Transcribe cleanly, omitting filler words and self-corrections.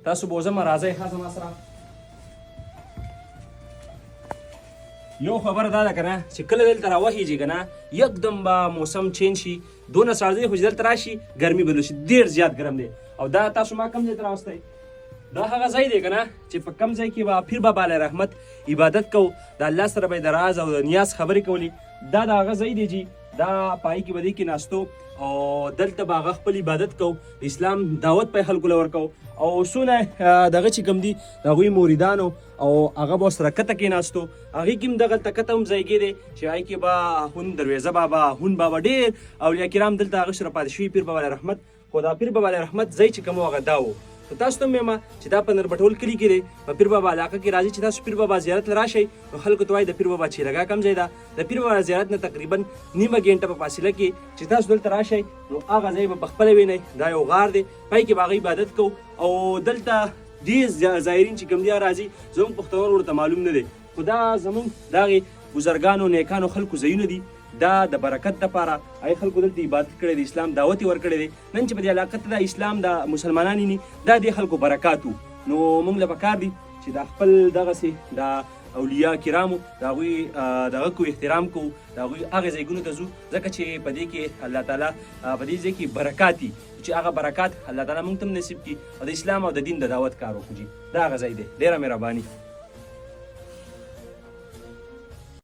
تاسو به زما راځئ ښه زما سره. یو خبره دا ده که نه چې کله دلته راوخیږي که نه یکدم به موسم چینج شي، دونه سړ دی خو چې دلته راشي ګرمي بدل شي، ډېر زیات ګرم دی. او دا تاسو ما کوم ځای ته راوستی؟ دا هغه ځای دی که نه چې په کوم ځای کې به پیر بابا علیه رحمت عبادت کوو، د الله سره به یې د راز او د نیاز خبرې کولې. دا د هغه ځای دی چې دا په هغې کې به دې کېناستو او دلته به هغه خپل عبادت کوو، د اسلام دعوت به یې خلکو له ورکوو. او څونه دغه چې کوم دي د هغوی موریدانو او هغه به ورسره کته کېناستو، هغې کې هم دغلته کته هم ځایګی دی چې هغې کې به اخون درویزه بابا، اخون بابا، ډېر اولیاء کرام دلته هغه سره پاتې شوي پیر بابا علیه رحمت. خو دا پیر بابا علیه رحمت ځای چې کوم و هغه دا و. خو تاسو ته هم وایم چې دا په نربټول کلي کې دی، په پیر بابا علاقه کې راځي چې تاسو پیر بابا زیارت له راشئ نو خلکو ته وایي د پیر بابا چیرګا کوم ځای ده. د پیر بابا زیارت نه تقریبا نیمه ګنټه په فاصله کې چې تاسو دلته راشئ نو هغه ځای به پخپله وینئ. دا یو غار دی، پای کې به هغه عبادت کوو. او دلته ډېر زایرین چې کوم دي راځي، زموږ پښتانه ورته معلوم نه دی، خو دا زموږ د هغې بزرګانو نیکانو خلکو ځایونه دي. دا د برکت دپاره هغې خلکو دلته عبادت کړی دی، اسلام دعوت یې ورکړی دی. نن چې په دې علاقه ته د اسلام د مسلمانان ویني دا دې خلکو برکات وو. نو موږ له پکار دي چې د خپل دغسې د اولیاء کرامو د هغوی دغه کو احترام کوو، د هغوی هغې ځایګونو ته ځو ځکه چې په دې کې الله تعالی په دې ځای کې برکات دي چې هغه برکات الله تعالی موږ ته هم نصیب کړي او د اسلام او د دین د دعوت کار وکړو. دا هغه ځای دی. ډېره مهرباني.